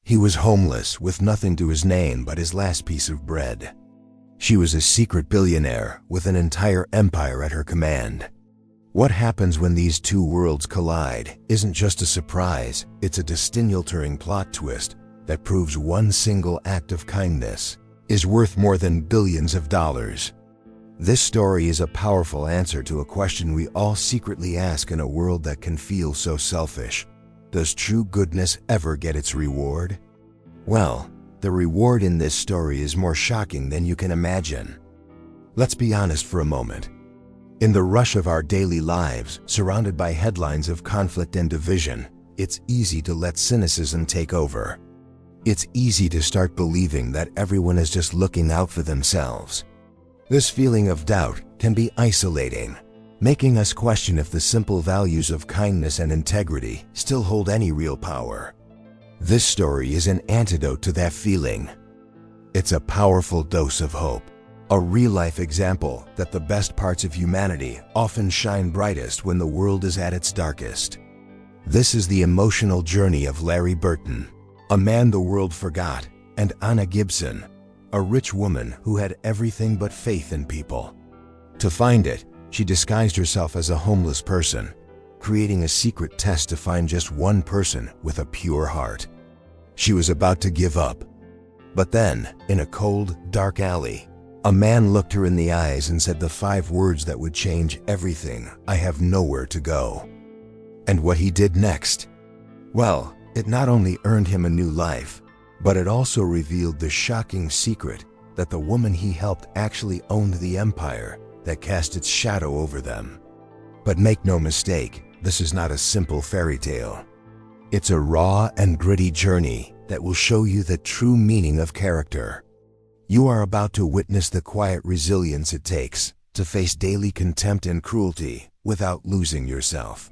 He was homeless with nothing to his name but his last piece of bread. She was a secret billionaire with an entire empire at her command. What happens when these two worlds collide isn't just a surprise, it's a distinguishing plot twist that proves one single act of kindness is worth more than billions of dollars. This story is a powerful answer to a question we all secretly ask in a world that can feel so selfish. Does true goodness ever get its reward? Well, the reward in this story is more shocking than you can imagine. Let's be honest for a moment. In the rush of our daily lives, surrounded by headlines of conflict and division, it's easy to let cynicism take over. It's easy to start believing that everyone is just looking out for themselves. This feeling of doubt can be isolating, making us question if the simple values of kindness and integrity still hold any real power. This story is an antidote to that feeling. It's a powerful dose of hope, a real-life example that the best parts of humanity often shine brightest when the world is at its darkest. This is the emotional journey of Larry Burton, a man the world forgot, and Anna Gibson, a rich woman who had everything but faith in people. To find it, she disguised herself as a homeless person, creating a secret test to find just one person with a pure heart. She was about to give up. But then, in a cold, dark alley, a man looked her in the eyes and said the 5 words that would change everything: "I have nowhere to go." And what he did next? Well, it not only earned him a new life, but it also revealed the shocking secret that the woman he helped actually owned the empire that cast its shadow over them. But make no mistake, this is not a simple fairy tale. It's a raw and gritty journey that will show you the true meaning of character. You are about to witness the quiet resilience it takes to face daily contempt and cruelty without losing yourself.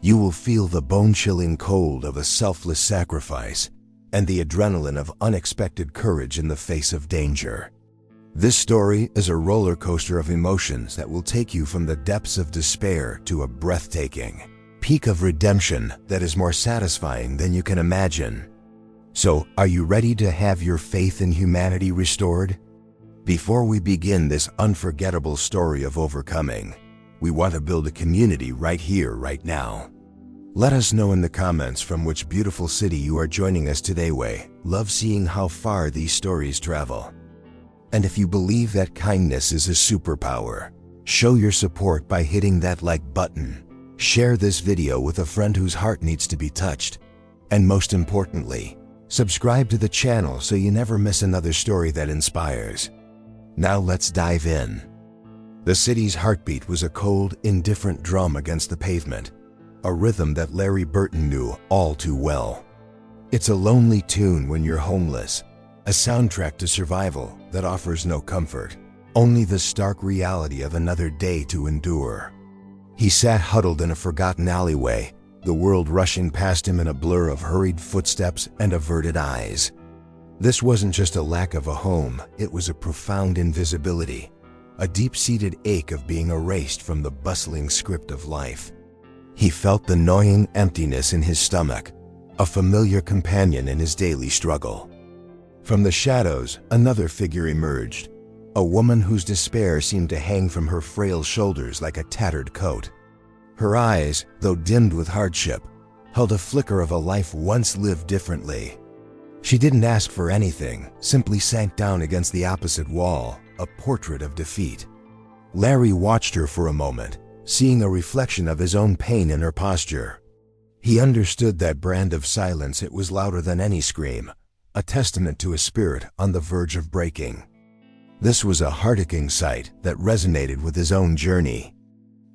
You will feel the bone-chilling cold of a selfless sacrifice and the adrenaline of unexpected courage in the face of danger. This story is a roller coaster of emotions that will take you from the depths of despair to a breathtaking peak of redemption that is more satisfying than you can imagine. So, are you ready to have your faith in humanity restored? Before we begin this unforgettable story of overcoming, we want to build a community right here, right now. Let us know in the comments from which beautiful city you are joining us today. We love seeing how far these stories travel. And if you believe that kindness is a superpower, show your support by hitting that like button. Share this video with a friend whose heart needs to be touched. And most importantly, subscribe to the channel so you never miss another story that inspires. Now let's dive in. The city's heartbeat was a cold, indifferent drum against the pavement, a rhythm that Larry Burton knew all too well. It's a lonely tune when you're homeless, a soundtrack to survival that offers no comfort, only the stark reality of another day to endure. He sat huddled in a forgotten alleyway, the world rushing past him in a blur of hurried footsteps and averted eyes. This wasn't just a lack of a home, it was a profound invisibility, a deep-seated ache of being erased from the bustling script of life. He felt the gnawing emptiness in his stomach, a familiar companion in his daily struggle. From the shadows, another figure emerged, a woman whose despair seemed to hang from her frail shoulders like a tattered coat. Her eyes, though dimmed with hardship, held a flicker of a life once lived differently. She didn't ask for anything, simply sank down against the opposite wall, a portrait of defeat. Larry watched her for a moment, seeing a reflection of his own pain in her posture. He understood that brand of silence. It was louder than any scream, a testament to a spirit on the verge of breaking. This was a heart-aching sight that resonated with his own journey.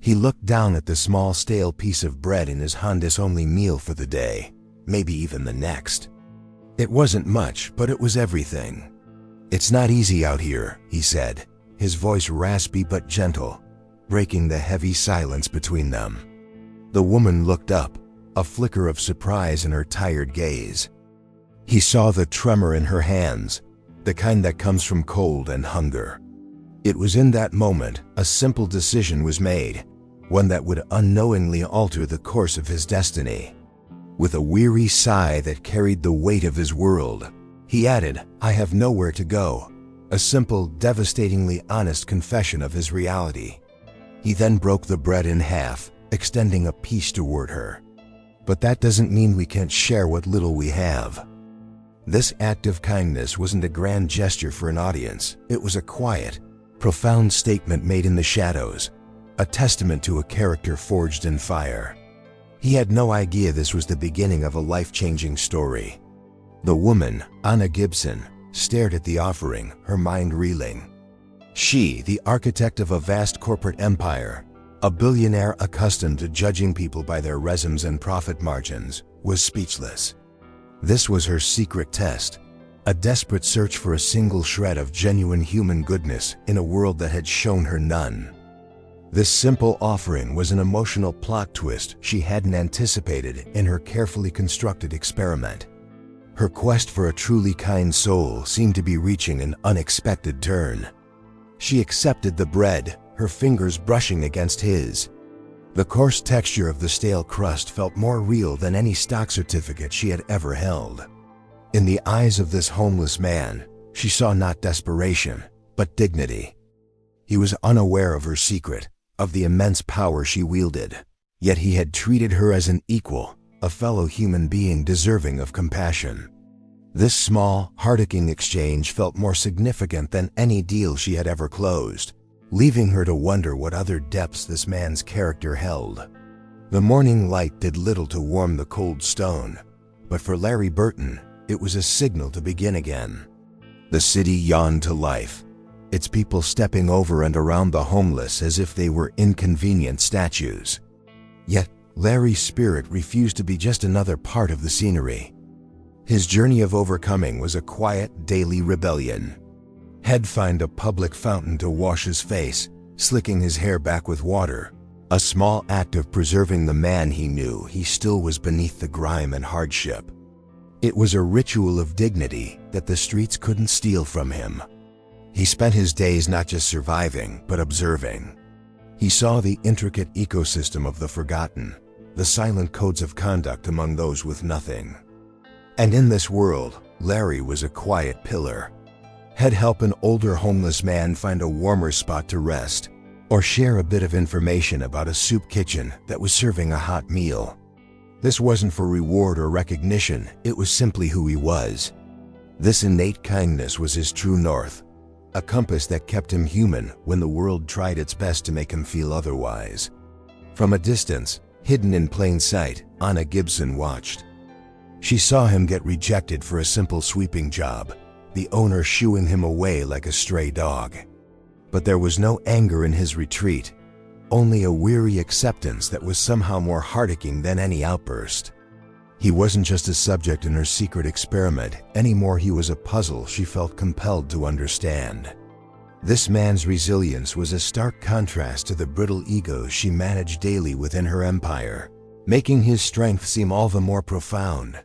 He looked down at the small stale piece of bread in his hand's only meal for the day, maybe even the next. It wasn't much, but it was everything. "It's not easy out here," he said, his voice raspy but gentle, breaking the heavy silence between them. The woman looked up, a flicker of surprise in her tired gaze. He saw the tremor in her hands, the kind that comes from cold and hunger. It was in that moment a simple decision was made, one that would unknowingly alter the course of his destiny. With a weary sigh that carried the weight of his world, he added, "I have nowhere to go," a simple, devastatingly honest confession of his reality. He then broke the bread in half, extending a piece toward her. "But that doesn't mean we can't share what little we have." This act of kindness wasn't a grand gesture for an audience. It was a quiet, profound statement made in the shadows, a testament to a character forged in fire. He had no idea this was the beginning of a life-changing story. The woman, Anna Gibson, stared at the offering, her mind reeling. She, the architect of a vast corporate empire, a billionaire accustomed to judging people by their resumes and profit margins, was speechless. This was her secret test, a desperate search for a single shred of genuine human goodness in a world that had shown her none. This simple offering was an emotional plot twist she hadn't anticipated in her carefully constructed experiment. Her quest for a truly kind soul seemed to be reaching an unexpected turn. She accepted the bread, her fingers brushing against his. The coarse texture of the stale crust felt more real than any stock certificate she had ever held. In the eyes of this homeless man, she saw not desperation, but dignity. He was unaware of her secret, of the immense power she wielded, yet he had treated her as an equal, a fellow human being deserving of compassion. This small, heart-aching exchange felt more significant than any deal she had ever closed, leaving her to wonder what other depths this man's character held. The morning light did little to warm the cold stone, but for Larry Burton, it was a signal to begin again. The city yawned to life, its people stepping over and around the homeless as if they were inconvenient statues. Yet, Larry's spirit refused to be just another part of the scenery. His journey of overcoming was a quiet, daily rebellion. He'd find a public fountain to wash his face, slicking his hair back with water, a small act of preserving the man he knew he still was beneath the grime and hardship. It was a ritual of dignity that the streets couldn't steal from him. He spent his days not just surviving, but observing. He saw the intricate ecosystem of the forgotten, the silent codes of conduct among those with nothing. And in this world, Larry was a quiet pillar. He'd help an older homeless man find a warmer spot to rest, or share a bit of information about a soup kitchen that was serving a hot meal. This wasn't for reward or recognition, it was simply who he was. This innate kindness was his true north, a compass that kept him human when the world tried its best to make him feel otherwise. From a distance, hidden in plain sight, Anna Gibson watched. She saw him get rejected for a simple sweeping job, the owner shooing him away like a stray dog. But there was no anger in his retreat, only a weary acceptance that was somehow more heart-aching than any outburst. He wasn't just a subject in her secret experiment anymore, he was a puzzle she felt compelled to understand. This man's resilience was a stark contrast to the brittle egos she managed daily within her empire, making his strength seem all the more profound.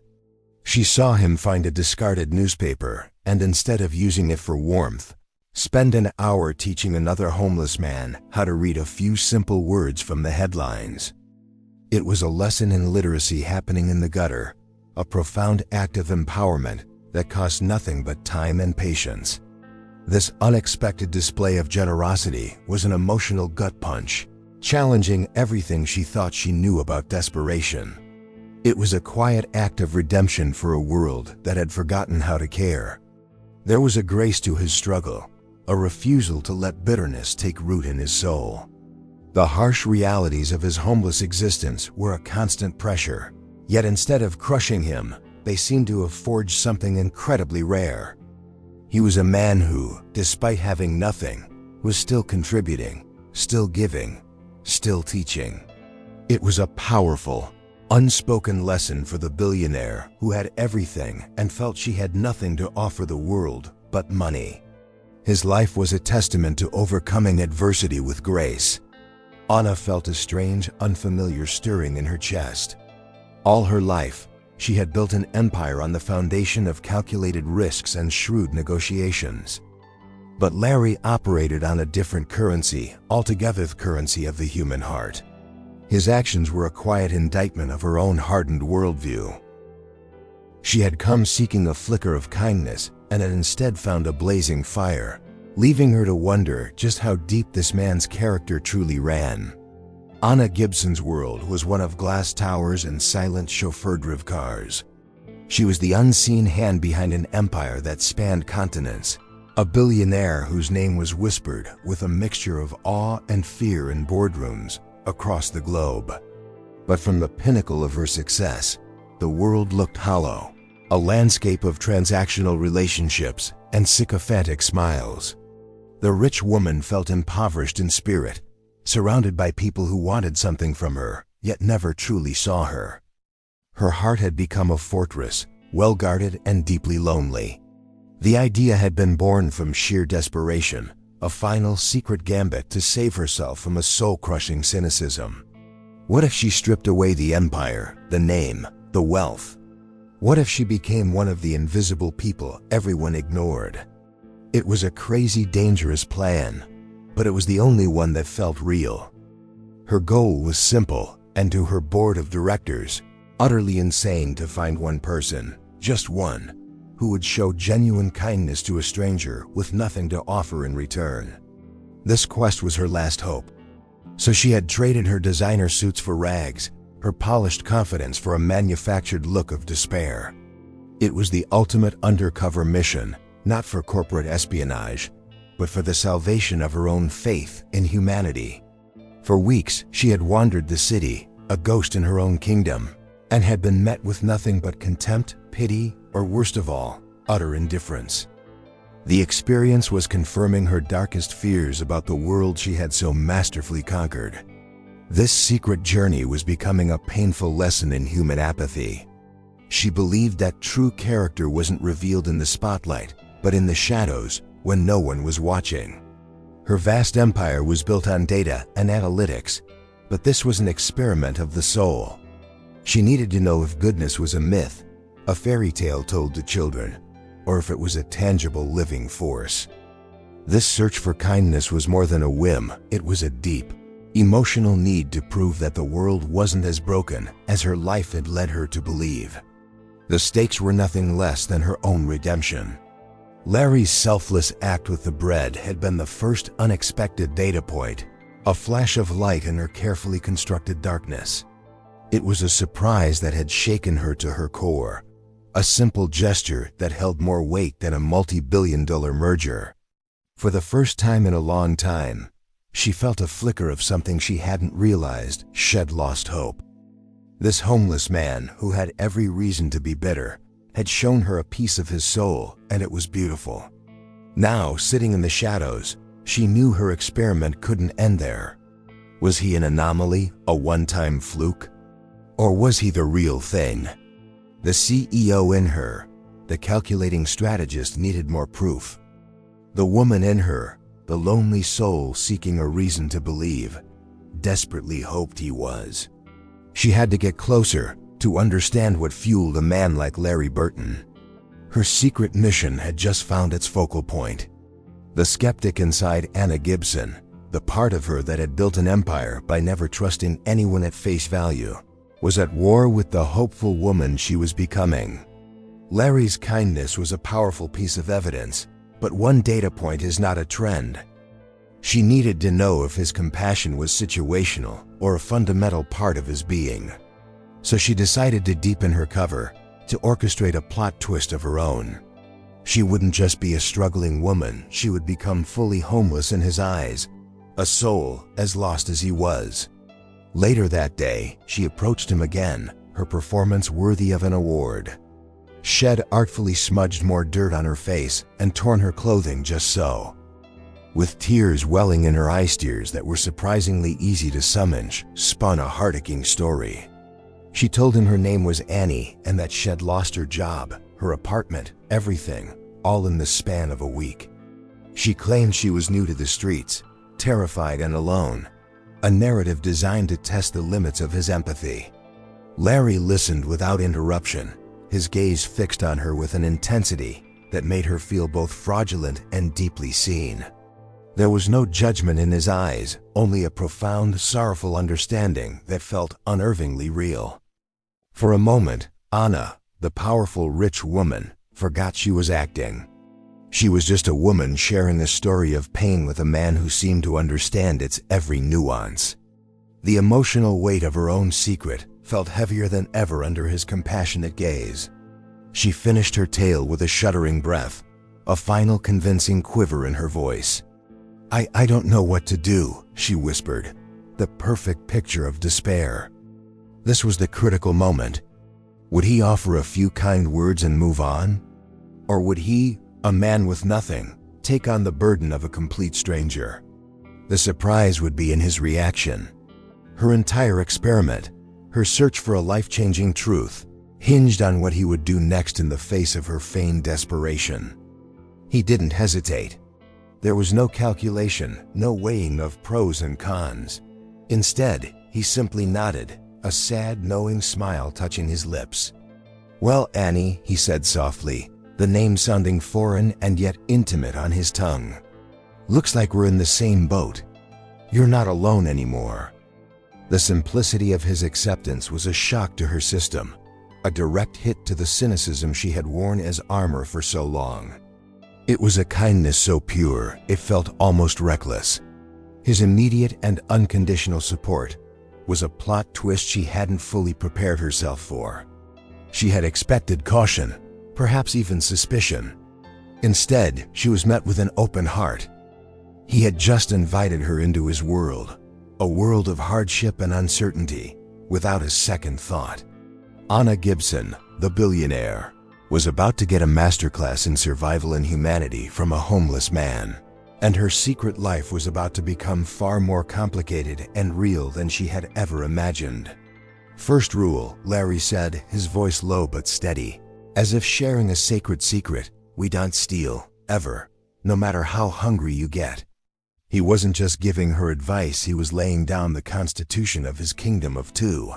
She saw him find a discarded newspaper, and instead of using it for warmth, spend an hour teaching another homeless man how to read a few simple words from the headlines. It was a lesson in literacy happening in the gutter, a profound act of empowerment that cost nothing but time and patience. This unexpected display of generosity was an emotional gut punch, challenging everything she thought she knew about desperation. It was a quiet act of redemption for a world that had forgotten how to care. There was a grace to his struggle, a refusal to let bitterness take root in his soul. The harsh realities of his homeless existence were a constant pressure, yet instead of crushing him, they seemed to have forged something incredibly rare. He was a man who, despite having nothing, was still contributing, still giving, still teaching. It was a powerful, unspoken lesson for the billionaire who had everything and felt she had nothing to offer the world but money. His life was a testament to overcoming adversity with grace. Anna felt a strange, unfamiliar stirring in her chest. All her life, she had built an empire on the foundation of calculated risks and shrewd negotiations. But Larry operated on a different currency altogether, the currency of the human heart. His actions were a quiet indictment of her own hardened worldview. She had come seeking a flicker of kindness and had instead found a blazing fire, leaving her to wonder just how deep this man's character truly ran. Anna Gibson's world was one of glass towers and silent chauffeur-driven cars. She was the unseen hand behind an empire that spanned continents, a billionaire whose name was whispered with a mixture of awe and fear in boardrooms across the globe. But from the pinnacle of her success, the world looked hollow, a landscape of transactional relationships and sycophantic smiles. The rich woman felt impoverished in spirit, surrounded by people who wanted something from her, yet never truly saw her. Her heart had become a fortress, well-guarded and deeply lonely. The idea had been born from sheer desperation, a final secret gambit to save herself from a soul-crushing cynicism. What if she stripped away the empire, the name, the wealth? What if she became one of the invisible people everyone ignored? It was a crazy, dangerous plan, but it was the only one that felt real. Her goal was simple, and to her board of directors, utterly insane to find one person, just one, who would show genuine kindness to a stranger with nothing to offer in return. This quest was her last hope. So she had traded her designer suits for rags, her polished confidence for a manufactured look of despair. It was the ultimate undercover mission, not for corporate espionage, but for the salvation of her own faith in humanity. For weeks, she had wandered the city, a ghost in her own kingdom, and had been met with nothing but contempt, pity, or worst of all, utter indifference. The experience was confirming her darkest fears about the world she had so masterfully conquered. This secret journey was becoming a painful lesson in human apathy. She believed that true character wasn't revealed in the spotlight, but in the shadows when no one was watching. Her vast empire was built on data and analytics, but this was an experiment of the soul. She needed to know if goodness was a myth, a fairy tale told to children, or if it was a tangible living force. This search for kindness was more than a whim, it was a deep, emotional need to prove that the world wasn't as broken as her life had led her to believe. The stakes were nothing less than her own redemption. Larry's selfless act with the bread had been the first unexpected data point, a flash of light in her carefully constructed darkness. It was a surprise that had shaken her to her core, a simple gesture that held more weight than a multi-billion-dollar merger. For the first time in a long time, she felt a flicker of something she hadn't realized shed lost hope. This homeless man, who had every reason to be bitter, had shown her a piece of his soul, and it was beautiful. Now, sitting in the shadows, she knew her experiment couldn't end there. Was he an anomaly, a one-time fluke? Or was he the real thing? The CEO in her, the calculating strategist, needed more proof. The woman in her, the lonely soul seeking a reason to believe, desperately hoped he was. She had to get closer to understand what fueled a man like Larry Burton. Her secret mission had just found its focal point. The skeptic inside Anna Gibson, the part of her that had built an empire by never trusting anyone at face value, was at war with the hopeful woman she was becoming. Larry's kindness was a powerful piece of evidence, but one data point is not a trend. She needed to know if his compassion was situational or a fundamental part of his being. So she decided to deepen her cover, to orchestrate a plot twist of her own. She wouldn't just be a struggling woman, she would become fully homeless in his eyes, a soul as lost as he was. Later that day, she approached him again, her performance worthy of an award. Shed artfully smudged more dirt on her face and torn her clothing just so. With tears welling in her eye steers that were surprisingly easy to summon, spun a heart-aching story. She told him her name was Annie and that she'd lost her job, her apartment, everything, all in the span of a week. She claimed she was new to the streets, terrified and alone, a narrative designed to test the limits of his empathy. Larry listened without interruption, his gaze fixed on her with an intensity that made her feel both fraudulent and deeply seen. There was no judgment in his eyes, only a profound, sorrowful understanding that felt unnervingly real. For a moment, Anna, the powerful, rich woman, forgot she was acting. She was just a woman sharing a story of pain with a man who seemed to understand its every nuance. The emotional weight of her own secret felt heavier than ever under his compassionate gaze. She finished her tale with a shuddering breath, a final convincing quiver in her voice. I don't know what to do," she whispered, the perfect picture of despair. This was the critical moment. Would he offer a few kind words and move on? Or would he, a man with nothing, take on the burden of a complete stranger? The surprise would be in his reaction. Her entire experiment, her search for a life-changing truth, hinged on what he would do next in the face of her feigned desperation. He didn't hesitate. There was no calculation, no weighing of pros and cons. Instead, he simply nodded, a sad, knowing smile touching his lips. "Well, Annie," he said softly, the name sounding foreign and yet intimate on his tongue. "Looks like we're in the same boat. You're not alone anymore." The simplicity of his acceptance was a shock to her system, a direct hit to the cynicism she had worn as armor for so long. It was a kindness so pure, it felt almost reckless. His immediate and unconditional support was a plot twist she hadn't fully prepared herself for. She had expected caution, perhaps even suspicion. Instead, she was met with an open heart. He had just invited her into his world, a world of hardship and uncertainty, without a second thought. Anna Gibson, the billionaire, was about to get a masterclass in survival and humanity from a homeless man, and her secret life was about to become far more complicated and real than she had ever imagined. "First rule," Larry said, his voice low but steady, as if sharing a sacred secret: "we don't steal, ever, no matter how hungry you get." He wasn't just giving her advice, he was laying down the constitution of his kingdom of two.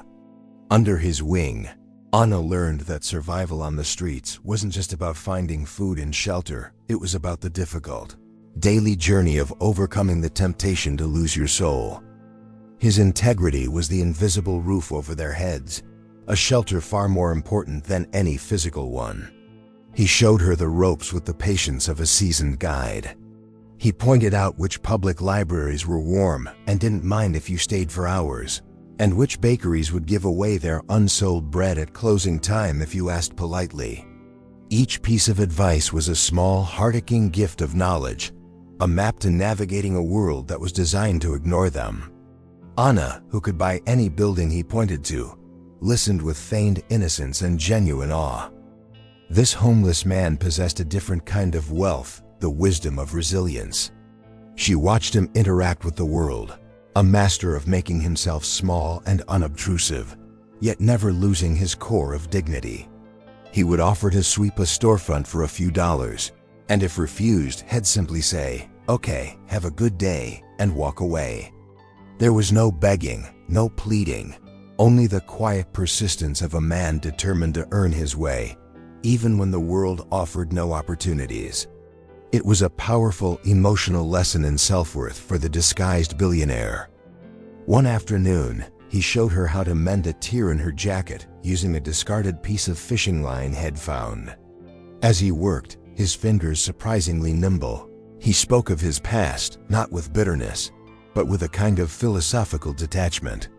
Under his wing, Anna learned that survival on the streets wasn't just about finding food and shelter, it was about the difficult, daily journey of overcoming the temptation to lose your soul. His integrity was the invisible roof over their heads, a shelter far more important than any physical one. He showed her the ropes with the patience of a seasoned guide. He pointed out which public libraries were warm and didn't mind if you stayed for hours, and which bakeries would give away their unsold bread at closing time if you asked politely. Each piece of advice was a small, heart-aching gift of knowledge, a map to navigating a world that was designed to ignore them. Anna, who could buy any building he pointed to, listened with feigned innocence and genuine awe. This homeless man possessed a different kind of wealth, the wisdom of resilience. She watched him interact with the world, a master of making himself small and unobtrusive, yet never losing his core of dignity. He would offer to sweep a storefront for a few dollars, and if refused, he'd simply say, "Okay, have a good day," and walk away. There was no begging, no pleading, only the quiet persistence of a man determined to earn his way, even when the world offered no opportunities. It was a powerful, emotional lesson in self-worth for the disguised billionaire. One afternoon, he showed her how to mend a tear in her jacket using a discarded piece of fishing line he'd found. As he worked, his fingers surprisingly nimble, he spoke of his past, not with bitterness, but with a kind of philosophical detachment.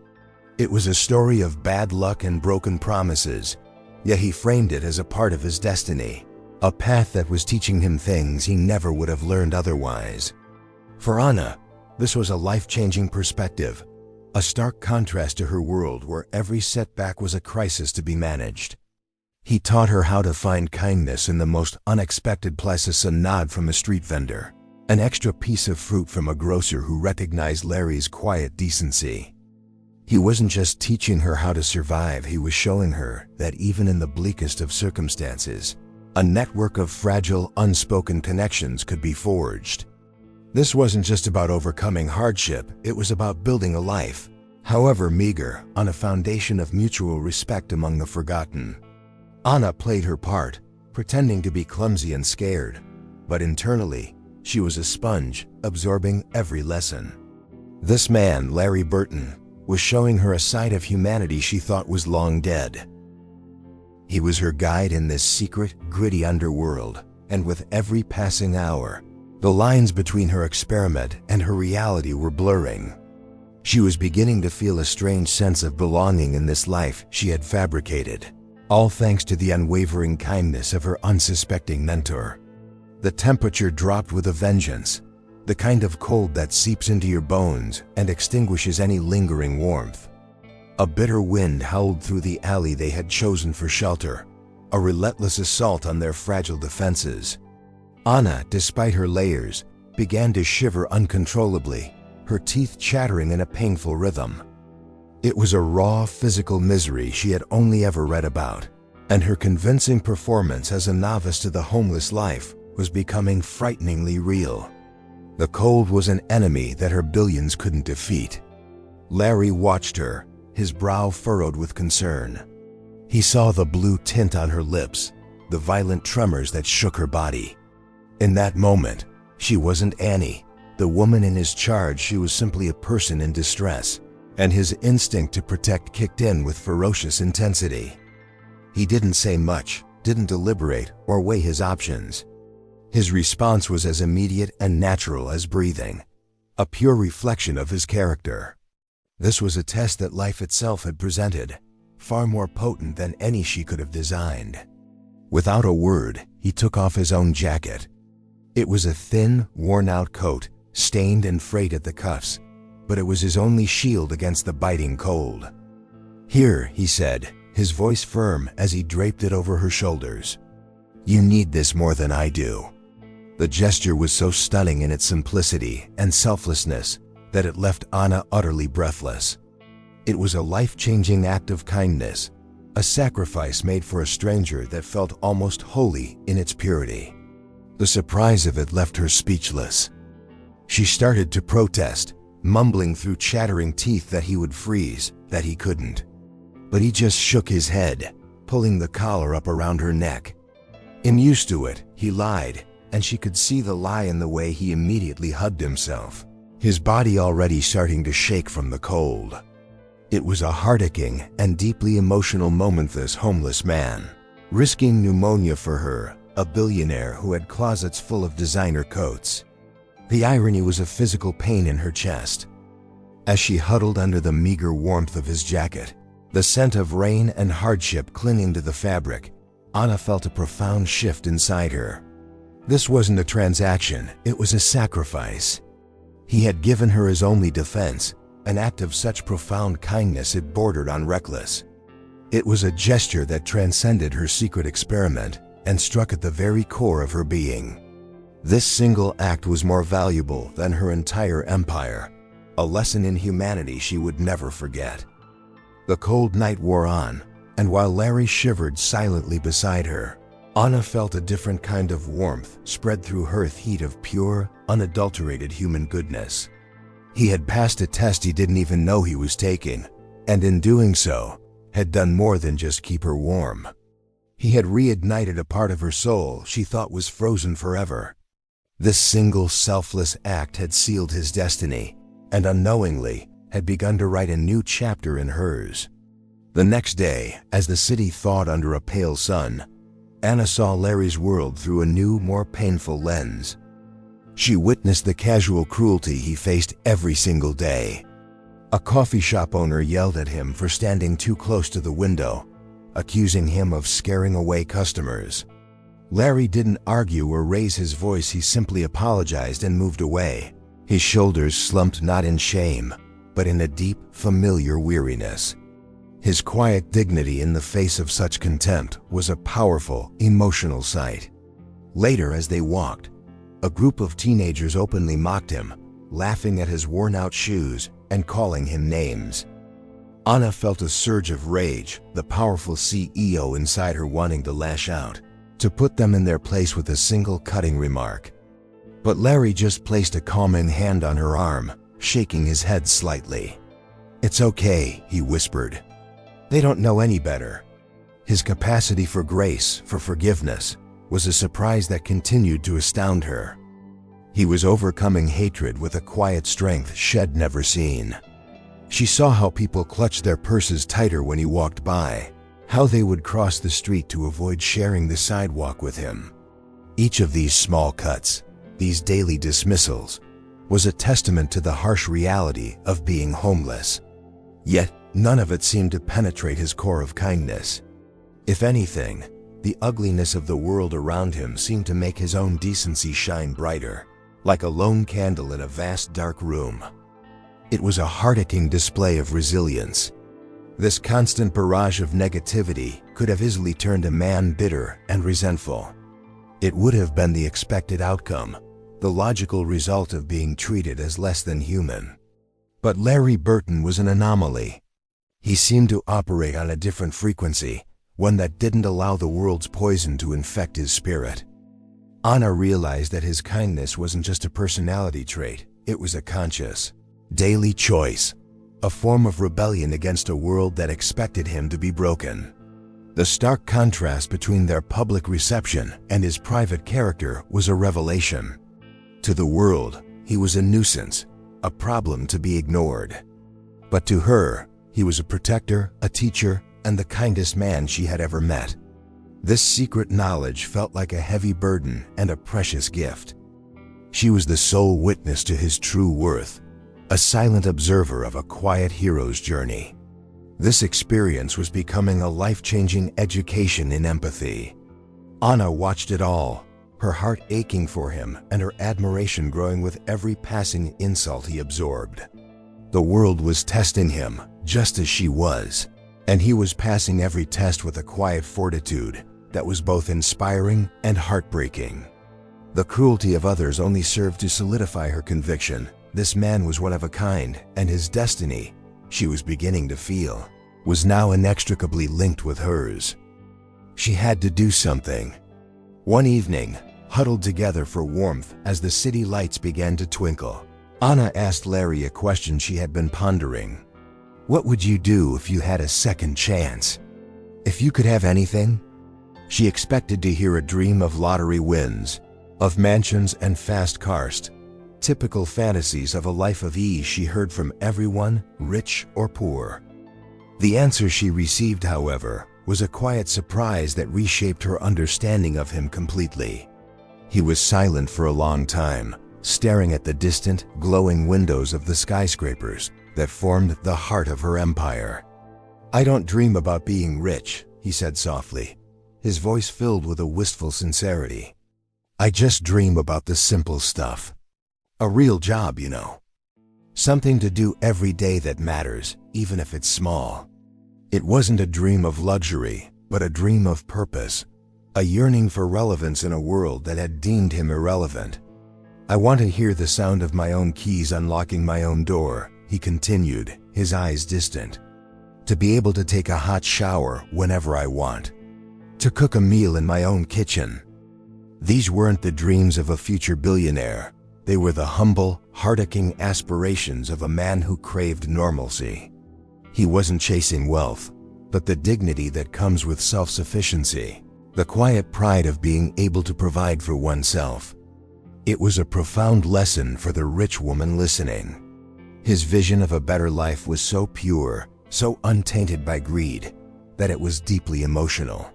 It was a story of bad luck and broken promises, yet he framed it as a part of his destiny, a path that was teaching him things he never would have learned otherwise. For Anna, this was a life-changing perspective, a stark contrast to her world where every setback was a crisis to be managed. He taught her how to find kindness in the most unexpected places: a nod from a street vendor, an extra piece of fruit from a grocer who recognized Larry's quiet decency. He wasn't just teaching her how to survive, he was showing her that even in the bleakest of circumstances, a network of fragile, unspoken connections could be forged. This wasn't just about overcoming hardship, it was about building a life, however meager, on a foundation of mutual respect among the forgotten. Anna played her part, pretending to be clumsy and scared, but internally, She was a sponge, absorbing every lesson. This man, Larry Burton, was showing her a side of humanity she thought was long dead. He was her guide in this secret, gritty underworld, and with every passing hour, the lines between her experiment and her reality were blurring. She was beginning to feel a strange sense of belonging in this life she had fabricated, all thanks to the unwavering kindness of her unsuspecting mentor. The temperature dropped with a vengeance, the kind of cold that seeps into your bones and extinguishes any lingering warmth. A bitter wind howled through the alley they had chosen for shelter, a relentless assault on their fragile defenses. Anna, despite her layers, began to shiver uncontrollably, her teeth chattering in a painful rhythm. It was a raw physical misery she had only ever read about, and her convincing performance as a novice to the homeless life was becoming frighteningly real. The cold was an enemy that her billions couldn't defeat. Larry watched her, his brow furrowed with concern. He saw the blue tint on her lips, the violent tremors that shook her body. In that moment, she wasn't Annie, the woman in his charge. She was simply a person in distress, and his instinct to protect kicked in with ferocious intensity. He didn't say much, didn't deliberate or weigh his options. His response was as immediate and natural as breathing, a pure reflection of his character. This was a test that life itself had presented, far more potent than any she could have designed. Without a word, he took off his own jacket. It was a thin, worn-out coat, stained and frayed at the cuffs, but it was his only shield against the biting cold. "Here," he said, his voice firm as he draped it over her shoulders. "You need this more than I do." The gesture was so stunning in its simplicity and selflessness that it left Anna utterly breathless. It was a life-changing act of kindness, a sacrifice made for a stranger that felt almost holy in its purity. The surprise of it left her speechless. She started to protest, mumbling through chattering teeth that he would freeze, that he couldn't. But he just shook his head, pulling the collar up around her neck. Unused to it, he lied, and she could see the lie in the way he immediately hugged himself, his body already starting to shake from the cold. It was a heart-aching and deeply emotional moment. This homeless man, risking pneumonia for her, a billionaire who had closets full of designer coats. The irony was a physical pain in her chest. As she huddled under the meager warmth of his jacket, the scent of rain and hardship clinging to the fabric, Anna felt a profound shift inside her. This wasn't a transaction, it was a sacrifice. He had given her his only defense, an act of such profound kindness it bordered on reckless. It was a gesture that transcended her secret experiment and struck at the very core of her being. This single act was more valuable than her entire empire, a lesson in humanity she would never forget. The cold night wore on, and while Larry shivered silently beside her, Anna felt a different kind of warmth spread through her heat of pure, unadulterated human goodness. He had passed a test he didn't even know he was taking, and in doing so, had done more than just keep her warm. He had reignited a part of her soul she thought was frozen forever. This single selfless act had sealed his destiny, and unknowingly had begun to write a new chapter in hers. The next day, as the city thawed under a pale sun, Anna saw Larry's world through a new, more painful lens. She witnessed the casual cruelty he faced every single day. A coffee shop owner yelled at him for standing too close to the window, accusing him of scaring away customers. Larry didn't argue or raise his voice, he simply apologized and moved away, his shoulders slumped not in shame, but in a deep, familiar weariness. His quiet dignity in the face of such contempt was a powerful, emotional sight. Later, as they walked, a group of teenagers openly mocked him, laughing at his worn-out shoes and calling him names. Anna felt a surge of rage, the powerful CEO inside her wanting to lash out, to put them in their place with a single cutting remark. But Larry just placed a calming hand on her arm, shaking his head slightly. "It's okay," he whispered. "They don't know any better." His capacity for grace, for forgiveness, was a surprise that continued to astound her. He was overcoming hatred with a quiet strength shed never seen. She saw how people clutched their purses tighter when he walked by, how they would cross the street to avoid sharing the sidewalk with him. Each of these small cuts, these daily dismissals, was a testament to the harsh reality of being homeless. Yet, none of it seemed to penetrate his core of kindness. If anything, the ugliness of the world around him seemed to make his own decency shine brighter, like a lone candle in a vast dark room. It was a heart-aching display of resilience. This constant barrage of negativity could have easily turned a man bitter and resentful. It would have been the expected outcome, the logical result of being treated as less than human. But Larry Burton was an anomaly. He seemed to operate on a different frequency, one that didn't allow the world's poison to infect his spirit. Anna realized that his kindness wasn't just a personality trait, it was a conscious, daily choice, a form of rebellion against a world that expected him to be broken. The stark contrast between their public reception and his private character was a revelation. To the world, he was a nuisance, a problem to be ignored. But to her, he was a protector, a teacher, and the kindest man she had ever met. This secret knowledge felt like a heavy burden and a precious gift. She was the sole witness to his true worth, a silent observer of a quiet hero's journey. This experience was becoming a life-changing education in empathy. Anna watched it all, her heart aching for him and her admiration growing with every passing insult he absorbed. The world was testing him, just as she was, and he was passing every test with a quiet fortitude that was both inspiring and heartbreaking. The cruelty of others only served to solidify her conviction. This man was one of a kind, and his destiny, she was beginning to feel, was now inextricably linked with hers. She had to do something. One evening, huddled together for warmth as the city lights began to twinkle, Anna asked Larry a question she had been pondering. What would you do if you had a second chance? If you could have anything? She expected to hear a dream of lottery wins, of mansions and fast cars, typical fantasies of a life of ease she heard from everyone, rich or poor. The answer she received, however, was a quiet surprise that reshaped her understanding of him completely. He was silent for a long time, staring at the distant, glowing windows of the skyscrapers that formed the heart of her empire. I don't dream about being rich, he said softly, his voice filled with a wistful sincerity. I just dream about the simple stuff. A real job, you know. Something to do every day that matters, even if it's small. It wasn't a dream of luxury, but a dream of purpose, a yearning for relevance in a world that had deemed him irrelevant. I want to hear the sound of my own keys unlocking my own door, he continued, his eyes distant. To be able to take a hot shower whenever I want. To cook a meal in my own kitchen. These weren't the dreams of a future billionaire. They were the humble, heart-aching aspirations of a man who craved normalcy. He wasn't chasing wealth, but the dignity that comes with self-sufficiency, the quiet pride of being able to provide for oneself. It was a profound lesson for the rich woman listening. His vision of a better life was so pure, so untainted by greed, that it was deeply emotional.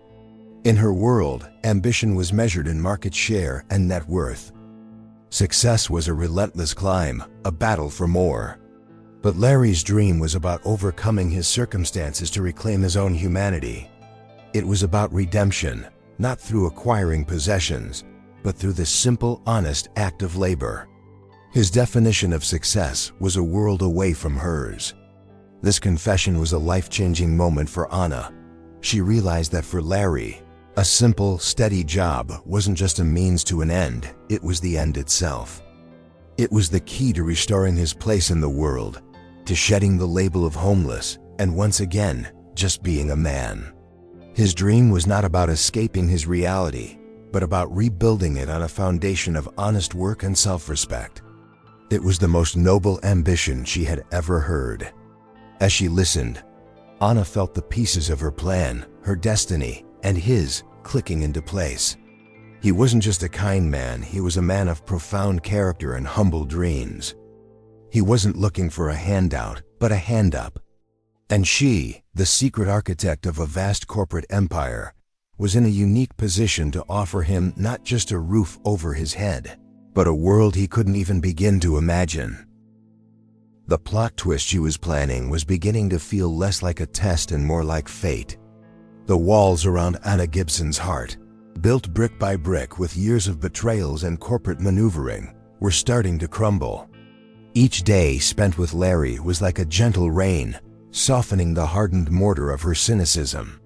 In her world, ambition was measured in market share and net worth. Success was a relentless climb, a battle for more. But Larry's dream was about overcoming his circumstances to reclaim his own humanity. It was about redemption, not through acquiring possessions, but through the simple, honest act of labor. His definition of success was a world away from hers. This confession was a life-changing moment for Anna. She realized that for Larry, a simple, steady job wasn't just a means to an end, it was the end itself. It was the key to restoring his place in the world, to shedding the label of homeless, and once again, just being a man. His dream was not about escaping his reality, but about rebuilding it on a foundation of honest work and self-respect. It was the most noble ambition she had ever heard. As she listened, Anna felt the pieces of her plan, her destiny, and his clicking into place. He wasn't just a kind man, he was a man of profound character and humble dreams. He wasn't looking for a handout, but a hand up. And she, the secret architect of a vast corporate empire, was in a unique position to offer him not just a roof over his head, but a world he couldn't even begin to imagine. The plot twist she was planning was beginning to feel less like a test and more like fate. The walls around Anna Gibson's heart, built brick by brick with years of betrayals and corporate maneuvering, were starting to crumble. Each day spent with Larry was like a gentle rain, softening the hardened mortar of her cynicism.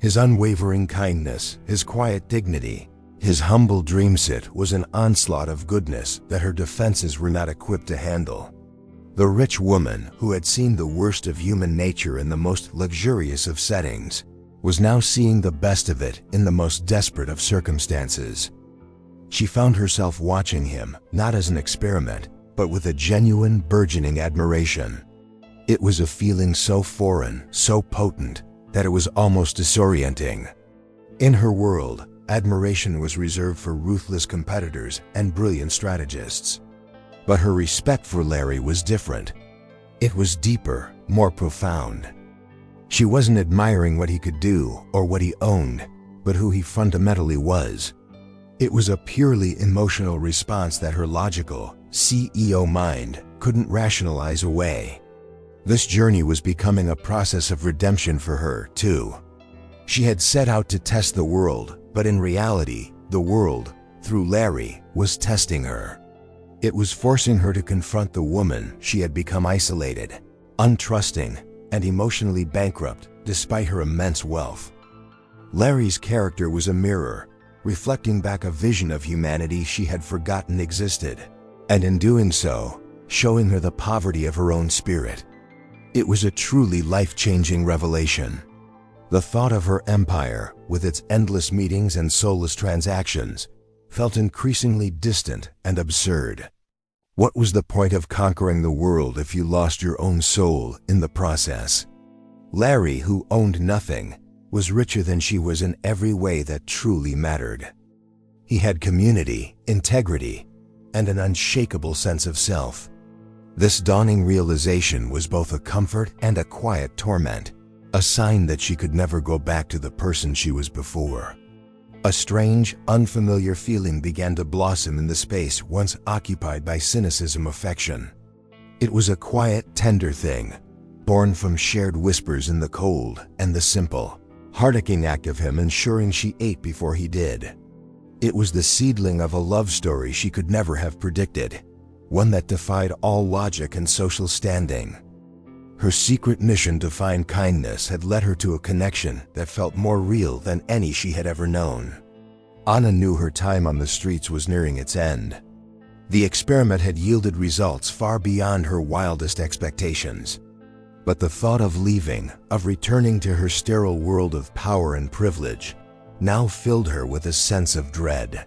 His unwavering kindness, his quiet dignity, his humble dreamset was an onslaught of goodness that her defenses were not equipped to handle. The rich woman, who had seen the worst of human nature in the most luxurious of settings, was now seeing the best of it in the most desperate of circumstances. She found herself watching him, not as an experiment, but with a genuine, burgeoning admiration. It was a feeling so foreign, so potent, that it was almost disorienting. In her world, admiration was reserved for ruthless competitors and brilliant strategists. But her respect for Larry was different. It was deeper, more profound. She wasn't admiring what he could do or what he owned, but who he fundamentally was. It was a purely emotional response that her logical, CEO mind couldn't rationalize away. This journey was becoming a process of redemption for her, too. She had set out to test the world, but in reality, the world, through Larry, was testing her. It was forcing her to confront the woman she had become isolated, untrusting, and emotionally bankrupt despite her immense wealth. Larry's character was a mirror, reflecting back a vision of humanity she had forgotten existed, and in doing so, showing her the poverty of her own spirit. It was a truly life-changing revelation. The thought of her empire, with its endless meetings and soulless transactions, felt increasingly distant and absurd. What was the point of conquering the world if you lost your own soul in the process? Larry, who owned nothing, was richer than she was in every way that truly mattered. He had community, integrity, and an unshakable sense of self. This dawning realization was both a comfort and a quiet torment, a sign that she could never go back to the person she was before. A strange, unfamiliar feeling began to blossom in the space once occupied by cynicism affection. It was a quiet, tender thing, born from shared whispers in the cold and the simple, heartaching act of him ensuring she ate before he did. It was the seedling of a love story she could never have predicted, one that defied all logic and social standing. Her secret mission to find kindness had led her to a connection that felt more real than any she had ever known. Anna knew her time on the streets was nearing its end. The experiment had yielded results far beyond her wildest expectations. But the thought of leaving, of returning to her sterile world of power and privilege, now filled her with a sense of dread.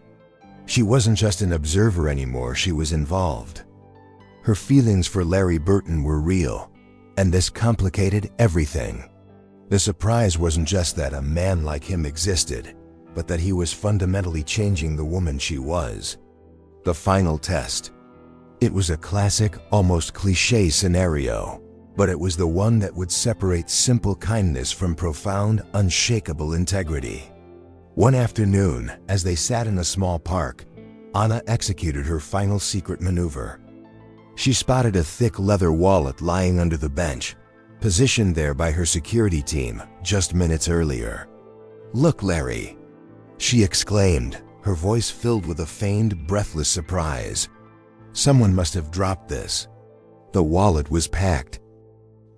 She wasn't just an observer anymore, she was involved. Her feelings for Larry Burton were real, and this complicated everything. The surprise wasn't just that a man like him existed, but that he was fundamentally changing the woman she was. The final test. It was a classic, almost cliché scenario, but it was the one that would separate simple kindness from profound, unshakable integrity. One afternoon, as they sat in a small park, Anna executed her final secret maneuver. She spotted a thick leather wallet lying under the bench, positioned there by her security team just minutes earlier. "Look, Larry," she exclaimed, her voice filled with a feigned, breathless surprise. Someone must have dropped this. The wallet was packed.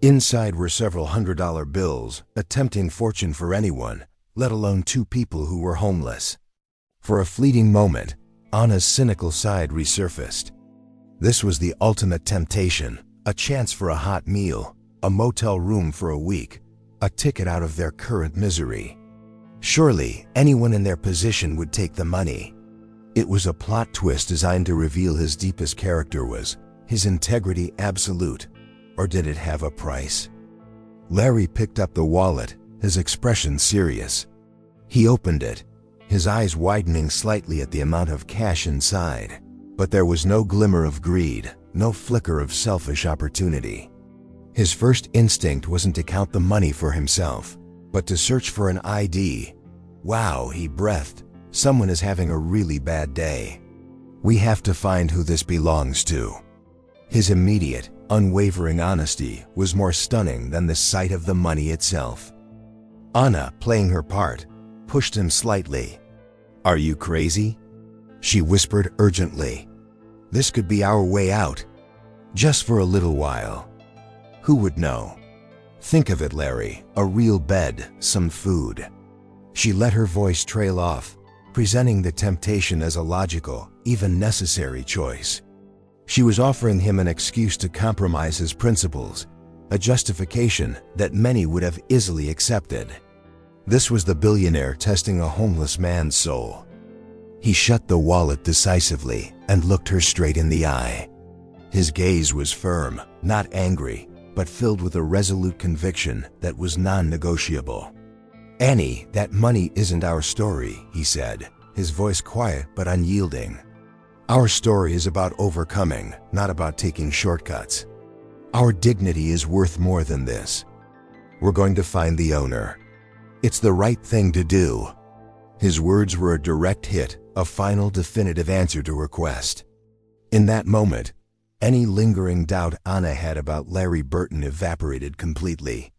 Inside were several $100 bills, a tempting fortune for anyone, let alone two people who were homeless. For a fleeting moment, Anna's cynical side resurfaced. This was the ultimate temptation, a chance for a hot meal, a motel room for a week, a ticket out of their current misery. Surely, anyone in their position would take the money. It was a plot twist designed to reveal his deepest character. Was his integrity absolute, or did it have a price? Larry picked up the wallet, his expression serious. He opened it, his eyes widening slightly at the amount of cash inside. But there was no glimmer of greed, no flicker of selfish opportunity. His first instinct wasn't to count the money for himself, but to search for an ID. Wow, he breathed. Someone is having a really bad day. We have to find who this belongs to. His immediate, unwavering honesty was more stunning than the sight of the money itself. Anna, playing her part, pushed him slightly. "Are you crazy?" she whispered urgently. "This could be our way out. Just for a little while. Who would know? Think of it, Larry, a real bed, some food." She let her voice trail off, presenting the temptation as a logical, even necessary choice. She was offering him an excuse to compromise his principles, a justification that many would have easily accepted. This was the billionaire testing a homeless man's soul. He shut the wallet decisively and looked her straight in the eye. His gaze was firm, not angry, but filled with a resolute conviction that was non-negotiable. "Annie, that money isn't our story," he said, his voice quiet but unyielding. "Our story is about overcoming, not about taking shortcuts. Our dignity is worth more than this. We're going to find the owner. It's the right thing to do." His words were a direct hit, a final definitive answer to her quest. In that moment, any lingering doubt Anna had about Larry Burton evaporated completely.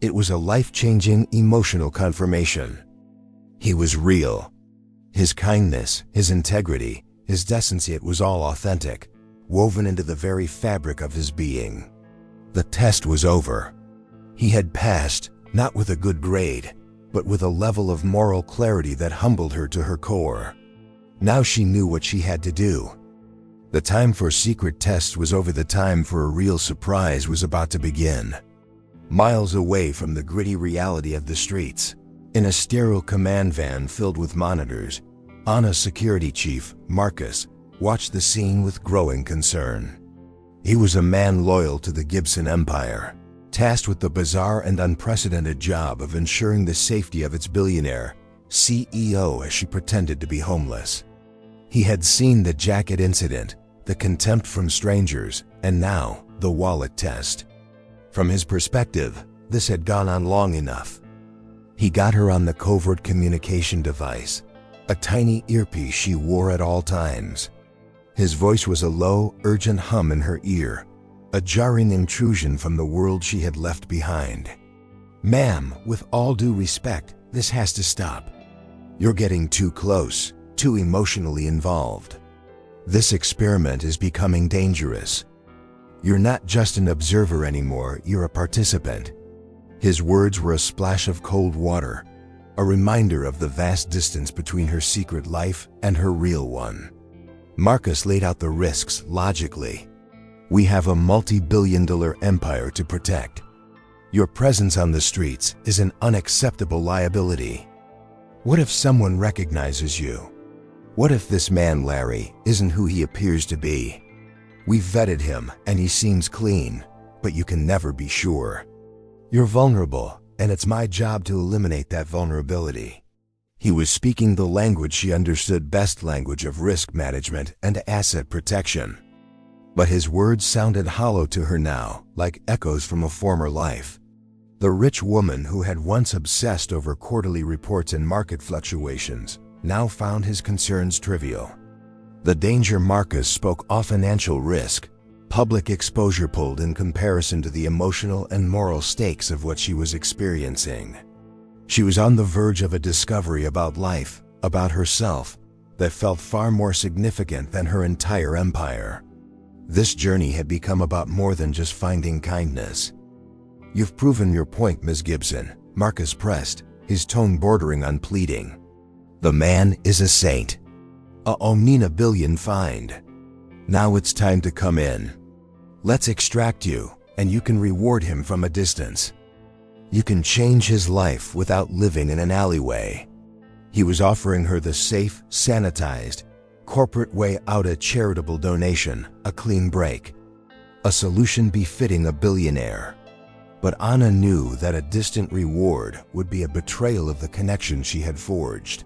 It was a life-changing emotional confirmation. He was real. His kindness, his integrity, his decency, it was all authentic, woven into the very fabric of his being. The test was over. He had passed, not with a good grade, but with a level of moral clarity that humbled her to her core. Now she knew what she had to do. The time for secret tests was over. The time for a real surprise was about to begin. Miles away from the gritty reality of the streets, in a sterile command van filled with monitors, Anna's security chief, Marcus, watched the scene with growing concern. He was a man loyal to the Gibson empire, tasked with the bizarre and unprecedented job of ensuring the safety of its billionaire CEO as she pretended to be homeless. He had seen the jacket incident, the contempt from strangers, and now the wallet test. From his perspective, this had gone on long enough. He got her on the covert communication device, a tiny earpiece she wore at all times. His voice was a low, urgent hum in her ear, a jarring intrusion from the world she had left behind. "Ma'am, with all due respect, this has to stop. You're getting too close, too emotionally involved. This experiment is becoming dangerous. You're not just an observer anymore, you're a participant." His words were a splash of cold water, a reminder of the vast distance between her secret life and her real one. Marcus laid out the risks logically. "We have a multi-billion-dollar empire to protect. Your presence on the streets is an unacceptable liability. What if someone recognizes you? What if this man, Larry, isn't who he appears to be? We've vetted him and he seems clean, but you can never be sure. You're vulnerable, and it's my job to eliminate that vulnerability." He was speaking the language she understood best, language of risk management and asset protection. But his words sounded hollow to her now, like echoes from a former life. The rich woman who had once obsessed over quarterly reports and market fluctuations now found his concerns trivial. The danger Marcus spoke of, financial risk, public exposure, pulled in comparison to the emotional and moral stakes of what she was experiencing. She was on the verge of a discovery about life, about herself, that felt far more significant than her entire empire. This journey had become about more than just finding kindness. "You've proven your point, Ms. Gibson," Marcus pressed, his tone bordering on pleading. "The man is a saint. A Omnina billion find. Now it's time to come in. Let's extract you, and you can reward him from a distance. You can change his life without living in an alleyway." He was offering her the safe, sanitized, corporate way out, a charitable donation, a clean break, a solution befitting a billionaire. But Anna knew that a distant reward would be a betrayal of the connection she had forged.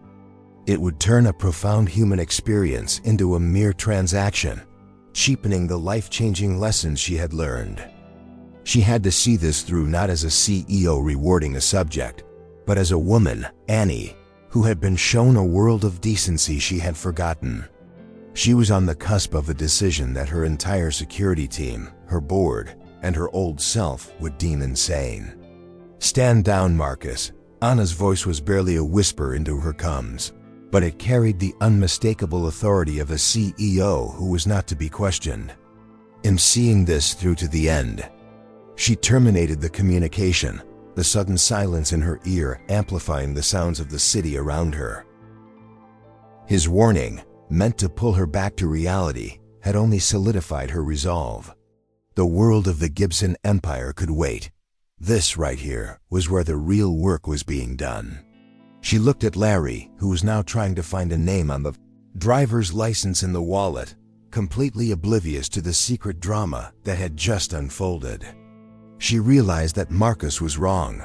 It would turn a profound human experience into a mere transaction, cheapening the life-changing lessons she had learned. She had to see this through not as a CEO rewarding a subject, but as a woman, Annie, who had been shown a world of decency she had forgotten. She was on the cusp of a decision that her entire security team, her board, and her old self would deem insane. "Stand down, Marcus." Anna's voice was barely a whisper into her cums, but it carried the unmistakable authority of a CEO who was not to be questioned. In seeing this through to the end, she terminated the communication, the sudden silence in her ear amplifying the sounds of the city around her. His warning, meant to pull her back to reality, had only solidified her resolve. The world of the Gibson empire could wait. This right here was where the real work was being done. She looked at Larry, who was now trying to find a name on the driver's license in the wallet, completely oblivious to the secret drama that had just unfolded. She realized that Marcus was wrong.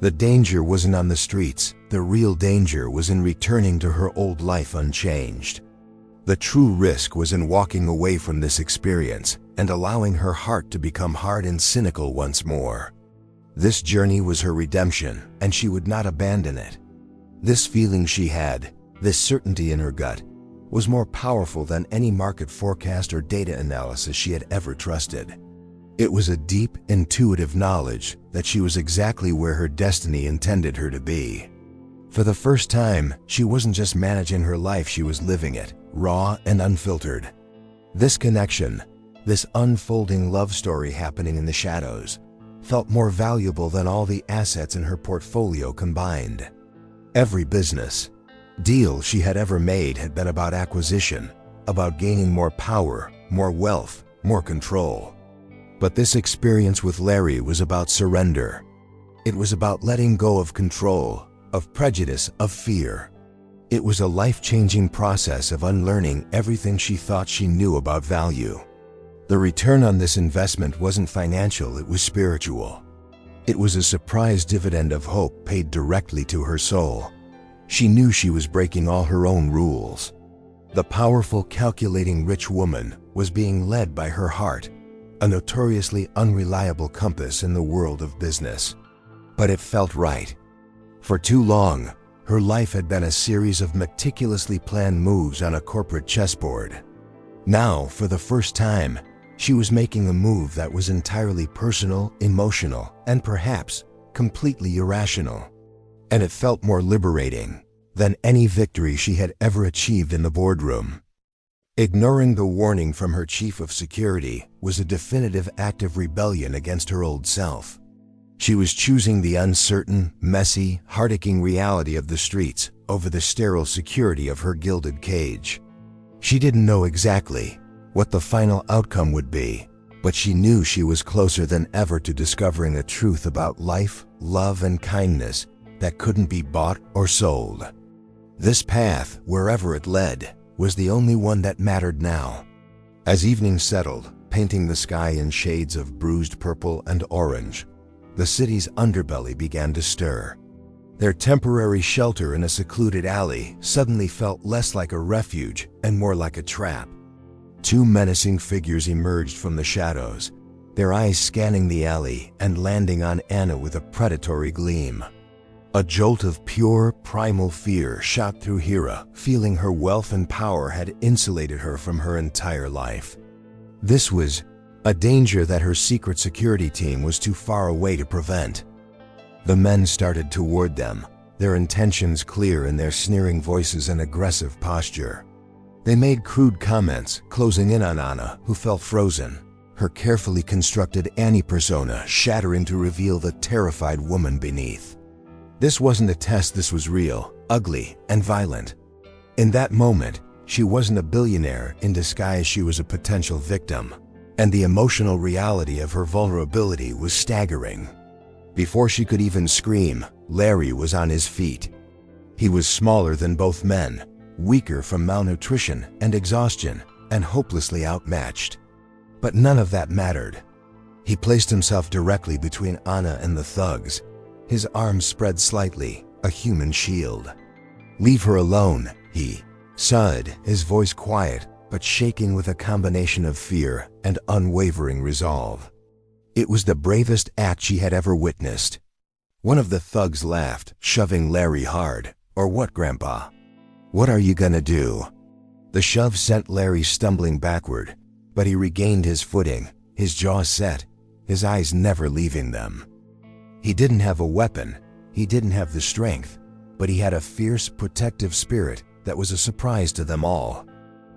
The danger wasn't on the streets. The real danger was in returning to her old life unchanged. The true risk was in walking away from this experience and allowing her heart to become hard and cynical once more. This journey was her redemption, and she would not abandon it. This feeling she had, this certainty in her gut, was more powerful than any market forecast or data analysis she had ever trusted. It was a deep, intuitive knowledge that she was exactly where her destiny intended her to be. For the first time, she wasn't just managing her life, she was living it, raw and unfiltered. This connection, this unfolding love story happening in the shadows, felt more valuable than all the assets in her portfolio combined. Every business deal she had ever made had been about acquisition, about gaining more power, more wealth, more control. But this experience with Larry was about surrender. It was about letting go of control, of prejudice, of fear. It was a life-changing process of unlearning everything she thought she knew about value. The return on this investment wasn't financial, it was spiritual. It was a surprise dividend of hope paid directly to her soul. She knew she was breaking all her own rules. The powerful, calculating rich woman was being led by her heart, a notoriously unreliable compass in the world of business. But it felt right. For too long, her life had been a series of meticulously planned moves on a corporate chessboard. Now, for the first time, she was making a move that was entirely personal, emotional, and perhaps completely irrational. And it felt more liberating than any victory she had ever achieved in the boardroom. Ignoring the warning from her chief of security was a definitive act of rebellion against her old self. She was choosing the uncertain, messy, heart-aching reality of the streets over the sterile security of her gilded cage. She didn't know exactly what the final outcome would be, but she knew she was closer than ever to discovering a truth about life, love, and kindness that couldn't be bought or sold. This path, wherever it led, was the only one that mattered now. As evening settled, painting the sky in shades of bruised purple and orange, the city's underbelly began to stir. Their temporary shelter in a secluded alley suddenly felt less like a refuge and more like a trap. Two menacing figures emerged from the shadows, their eyes scanning the alley and landing on Anna with a predatory gleam. A jolt of pure, primal fear shot through Hira, feeling her wealth and power had insulated her from her entire life. This was a danger that her secret security team was too far away to prevent. The men started toward them, their intentions clear in their sneering voices and aggressive posture. They made crude comments, closing in on Anna, who felt frozen, her carefully constructed Annie persona shattering to reveal the terrified woman beneath. This wasn't a test, this was real, ugly, and violent. In that moment, she wasn't a billionaire in disguise, she was a potential victim, and the emotional reality of her vulnerability was staggering. Before she could even scream, Larry was on his feet. He was smaller than both men, weaker from malnutrition and exhaustion, and hopelessly outmatched. But none of that mattered. He placed himself directly between Anna and the thugs, his arms spread slightly, a human shield. "Leave her alone," he said, his voice quiet but shaking with a combination of fear and unwavering resolve. It was the bravest act she had ever witnessed. One of the thugs laughed, shoving Larry hard. "Or what, Grandpa? What are you gonna do?" The shove sent Larry stumbling backward, but he regained his footing, his jaws set, his eyes never leaving them. He didn't have a weapon, he didn't have the strength, but he had a fierce, protective spirit that was a surprise to them all.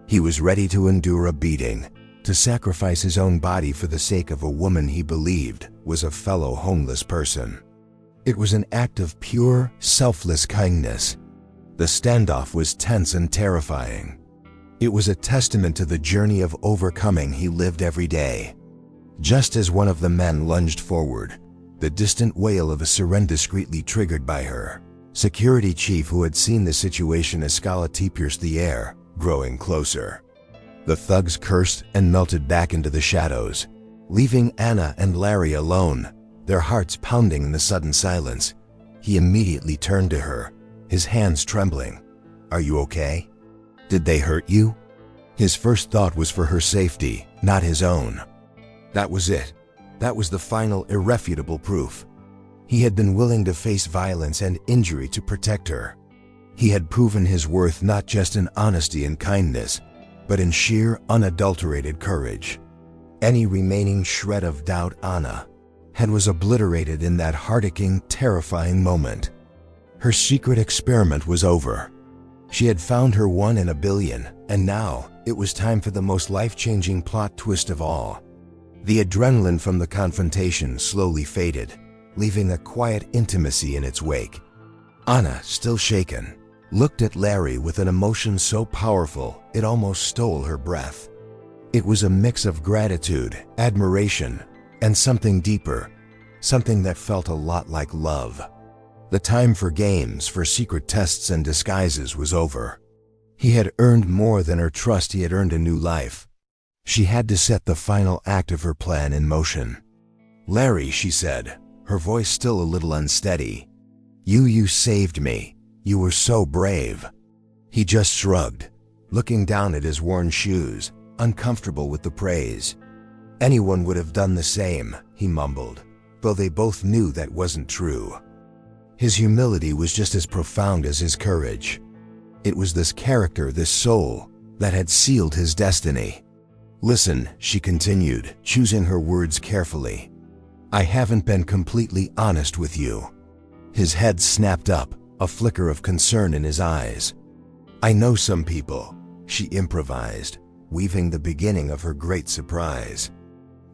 He was ready to endure a beating, to sacrifice his own body for the sake of a woman he believed was a fellow homeless person. It was an act of pure, selfless kindness. The standoff was tense and terrifying. It was a testament to the journey of overcoming he lived every day. Just as one of the men lunged forward, the distant wail of a siren discreetly triggered by her security chief, who had seen the situation escalate, pierced the air, growing closer. The thugs cursed and melted back into the shadows, leaving Anna and Larry alone, their hearts pounding in the sudden silence. He immediately turned to her, his hands trembling. "Are you okay? Did they hurt you?" His first thought was for her safety, not his own. That was it. That was the final, irrefutable proof. He had been willing to face violence and injury to protect her. He had proven his worth not just in honesty and kindness, but in sheer, unadulterated courage. Any remaining shred of doubt Anna had was obliterated in that heart-aching, terrifying moment. Her secret experiment was over. She had found her one in a billion, and now it was time for the most life-changing plot twist of all. The adrenaline from the confrontation slowly faded, leaving a quiet intimacy in its wake. Anna, still shaken, looked at Larry with an emotion so powerful it almost stole her breath. It was a mix of gratitude, admiration, and something deeper, something that felt a lot like love. The time for games, for secret tests and disguises was over. He had earned more than her trust, he had earned a new life. She had to set the final act of her plan in motion. "Larry," she said, her voice still a little unsteady. You saved me. You were so brave." He just shrugged, looking down at his worn shoes, uncomfortable with the praise. "Anyone would have done the same," he mumbled, though they both knew that wasn't true. His humility was just as profound as his courage. It was this character, this soul, that had sealed his destiny. "Listen," she continued, choosing her words carefully. "I haven't been completely honest with you." His head snapped up, a flicker of concern in his eyes. "I know some people," she improvised, weaving the beginning of her great surprise.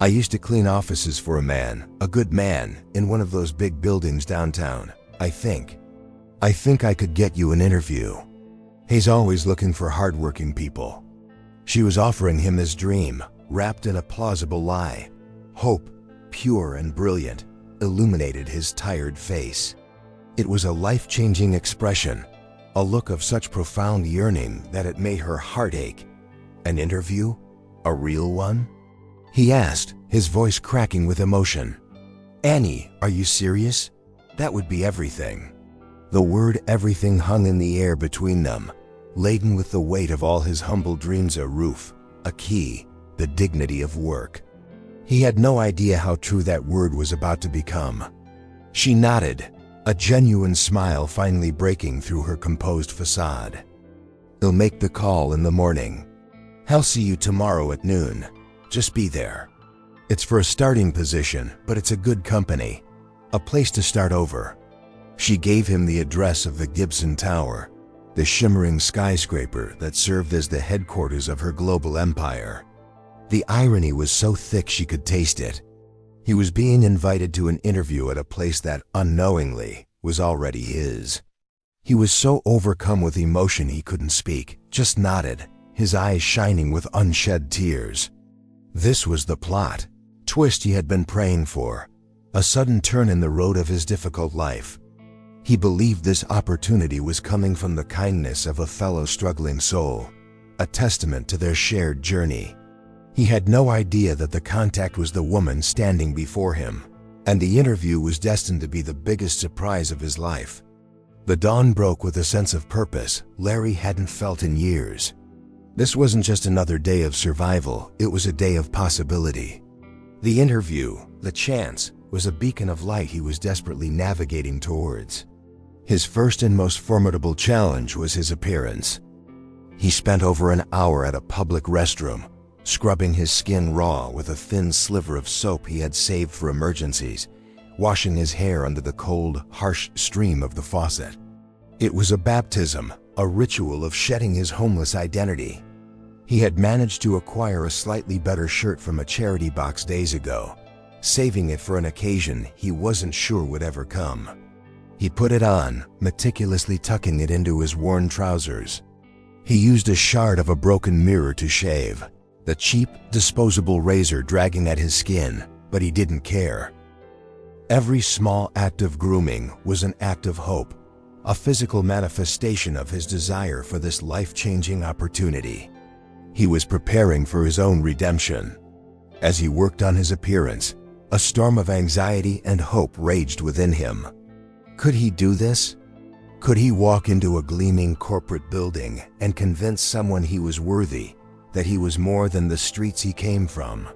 "I used to clean offices for a man, a good man, in one of those big buildings downtown. I think I could get you an interview. He's always looking for hardworking people." She was offering him his dream, wrapped in a plausible lie. Hope, pure and brilliant, illuminated his tired face. It was a life-changing expression, a look of such profound yearning that it made her heart ache. "An interview? A real one?" he asked, his voice cracking with emotion. "Annie, are you serious? That would be everything." The word everything hung in the air between them, laden with the weight of all his humble dreams: a roof, a key, the dignity of work. He had no idea how true that word was about to become. She nodded, a genuine smile finally breaking through her composed facade. "He'll make the call in the morning. I'll see you tomorrow at noon. Just be there. It's for a starting position, but it's a good company. A place to start over." She gave him the address of the Gibson Tower, the shimmering skyscraper that served as the headquarters of her global empire. The irony was so thick she could taste it. He was being invited to an interview at a place that, unknowingly, was already his. He was so overcome with emotion he couldn't speak, just nodded, his eyes shining with unshed tears. This was the plot twist he had been praying for, a sudden turn in the road of his difficult life. He believed this opportunity was coming from the kindness of a fellow struggling soul, a testament to their shared journey. He had no idea that the contact was the woman standing before him, and the interview was destined to be the biggest surprise of his life. The dawn broke with a sense of purpose Larry hadn't felt in years. This wasn't just another day of survival, it was a day of possibility. The interview, the chance, was a beacon of light he was desperately navigating towards. His first and most formidable challenge was his appearance. He spent over an hour at a public restroom, scrubbing his skin raw with a thin sliver of soap he had saved for emergencies, washing his hair under the cold, harsh stream of the faucet. It was a baptism, a ritual of shedding his homeless identity. He had managed to acquire a slightly better shirt from a charity box days ago, saving it for an occasion he wasn't sure would ever come. He put it on, meticulously tucking it into his worn trousers. He used a shard of a broken mirror to shave, the cheap, disposable razor dragging at his skin, but he didn't care. Every small act of grooming was an act of hope, a physical manifestation of his desire for this life-changing opportunity. He was preparing for his own redemption. As he worked on his appearance, a storm of anxiety and hope raged within him. Could he do this? Could he walk into a gleaming corporate building and convince someone he was worthy, that he was more than the streets he came from?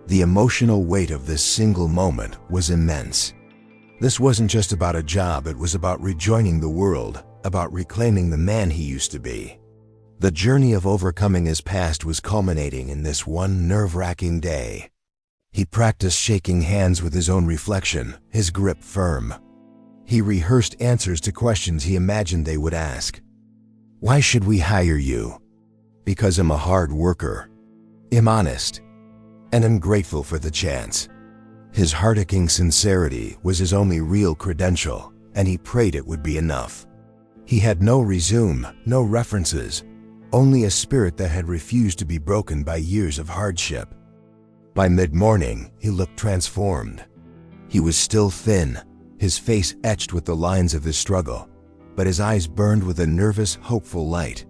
The emotional weight of this single moment was immense. This wasn't just about a job, it was about rejoining the world, about reclaiming the man he used to be. The journey of overcoming his past was culminating in this one nerve-wracking day. He practiced shaking hands with his own reflection, his grip firm. He rehearsed answers to questions he imagined they would ask. Why should we hire you? Because I'm a hard worker. I'm honest. And I'm grateful for the chance. His heart-aching sincerity was his only real credential, and he prayed it would be enough. He had no resume, no references, only a spirit that had refused to be broken by years of hardship. By mid-morning, he looked transformed. He was still thin, his face etched with the lines of his struggle, but his eyes burned with a nervous, hopeful light.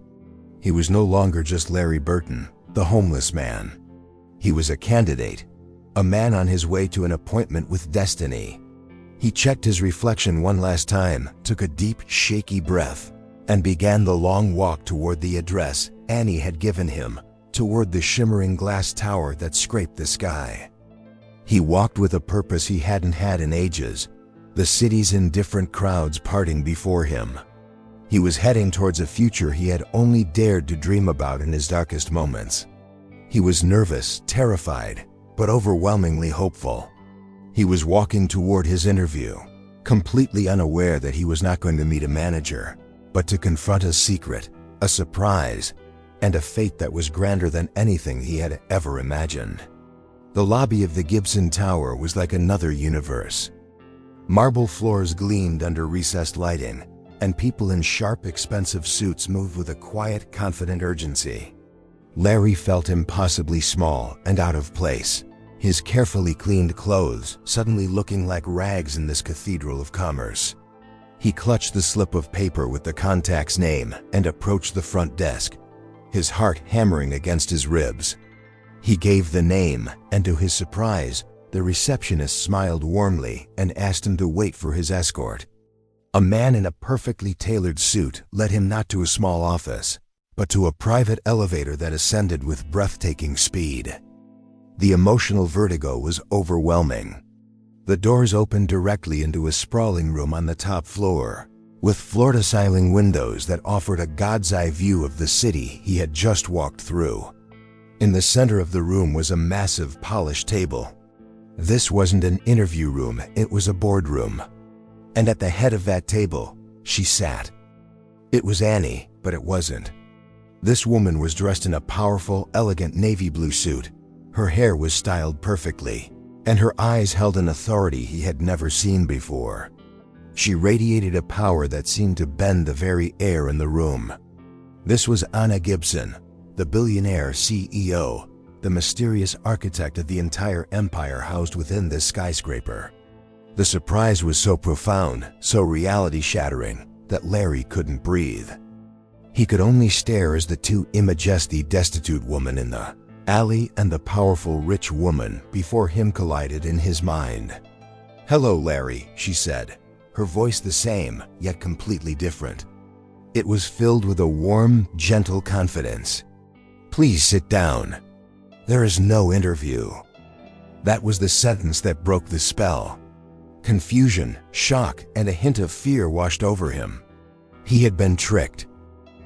He was no longer just Larry Burton, the homeless man. He was a candidate, a man on his way to an appointment with destiny. He checked his reflection one last time, took a deep, shaky breath, and began the long walk toward the address Annie had given him, toward the shimmering glass tower that scraped the sky. He walked with a purpose he hadn't had in ages, the city's indifferent crowds parting before him. He was heading towards a future he had only dared to dream about in his darkest moments. He was nervous, terrified, but overwhelmingly hopeful. He was walking toward his interview, completely unaware that he was not going to meet a manager, but to confront a secret, a surprise, and a fate that was grander than anything he had ever imagined. The lobby of the Gibson Tower was like another universe. Marble floors gleamed under recessed lighting, and people in sharp, expensive suits moved with a quiet, confident urgency. Larry felt impossibly small and out of place, his carefully cleaned clothes suddenly looking like rags in this cathedral of commerce. He clutched the slip of paper with the contact's name and approached the front desk, his heart hammering against his ribs. He gave the name, and to his surprise, the receptionist smiled warmly and asked him to wait for his escort. A man in a perfectly tailored suit led him not to a small office, but to a private elevator that ascended with breathtaking speed. The emotional vertigo was overwhelming. The doors opened directly into a sprawling room on the top floor, with floor-to-ceiling windows that offered a god's-eye view of the city he had just walked through. In the center of the room was a massive polished table. This wasn't an interview room, it was a boardroom. And at the head of that table, she sat. It was Annie, but it wasn't. This woman was dressed in a powerful, elegant navy blue suit. Her hair was styled perfectly, and her eyes held an authority he had never seen before. She radiated a power that seemed to bend the very air in the room. This was Anna Gibson, the billionaire CEO, the mysterious architect of the entire empire housed within this skyscraper. The surprise was so profound, so reality-shattering, that Larry couldn't breathe. He could only stare as the two images the destitute woman in the alley and the powerful rich woman before him collided in his mind. "Hello, Larry," she said, her voice the same, yet completely different. It was filled with a warm, gentle confidence. "Please sit down. There is no interview." That was the sentence that broke the spell. Confusion, shock, and a hint of fear washed over him. He had been tricked.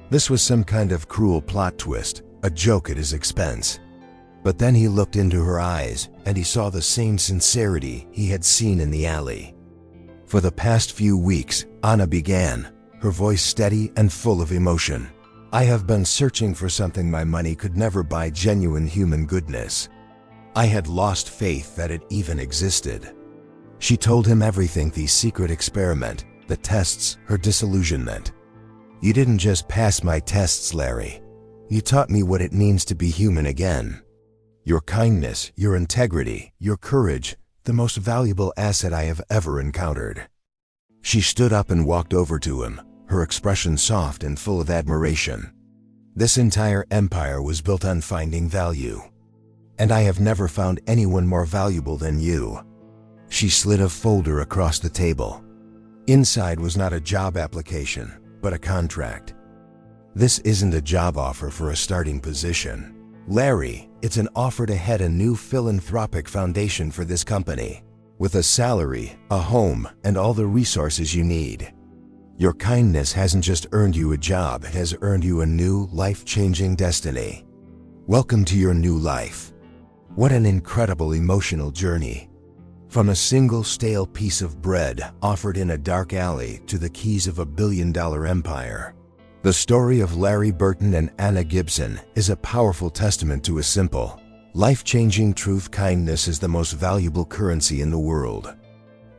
This was some kind of cruel plot twist, a joke at his expense. But then he looked into her eyes, and he saw the same sincerity he had seen in the alley. "For the past few weeks," Anna began, her voice steady and full of emotion, "I have been searching for something my money could never buy: genuine human goodness. I had lost faith that it even existed." She told him everything: the secret experiment, the tests, her disillusionment. "You didn't just pass my tests, Larry. You taught me what it means to be human again. Your kindness, your integrity, your courage, the most valuable asset I have ever encountered." She stood up and walked over to him, her expression soft and full of admiration. "This entire empire was built on finding value. And I have never found anyone more valuable than you." She slid a folder across the table. Inside was not a job application, but a contract. "This isn't a job offer for a starting position, Larry. It's an offer to head a new philanthropic foundation for this company, with a salary, a home, and all the resources you need. Your kindness hasn't just earned you a job, it has earned you a new, life-changing destiny. Welcome to your new life." What an incredible emotional journey. From a single stale piece of bread offered in a dark alley to the keys of a billion-dollar empire. The story of Larry Burton and Anna Gibson is a powerful testament to a simple, life-changing truth: kindness is the most valuable currency in the world.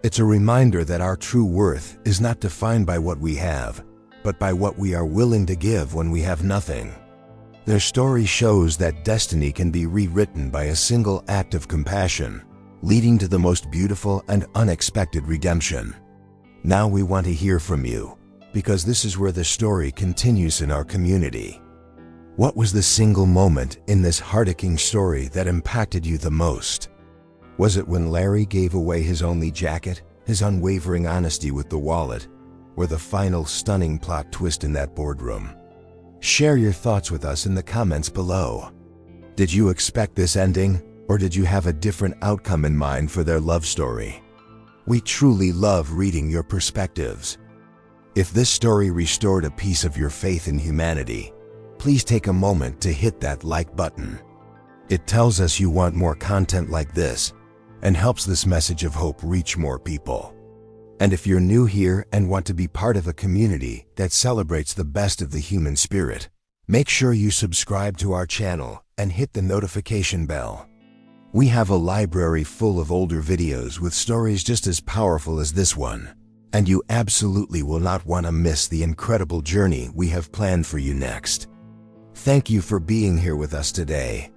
It's a reminder that our true worth is not defined by what we have, but by what we are willing to give when we have nothing. Their story shows that destiny can be rewritten by a single act of compassion, leading to the most beautiful and unexpected redemption. Now we want to hear from you, because this is where the story continues in our community. What was the single moment in this heart-aching story that impacted you the most? Was it when Larry gave away his only jacket, his unwavering honesty with the wallet, or the final stunning plot twist in that boardroom? Share your thoughts with us in the comments below. Did you expect this ending, or did you have a different outcome in mind for their love story? We truly love reading your perspectives. If this story restored a piece of your faith in humanity, please take a moment to hit that like button. It tells us you want more content like this and helps this message of hope reach more people. And if you're new here and want to be part of a community that celebrates the best of the human spirit, make sure you subscribe to our channel and hit the notification bell. We have a library full of older videos with stories just as powerful as this one, and you absolutely will not want to miss the incredible journey we have planned for you next. Thank you for being here with us today.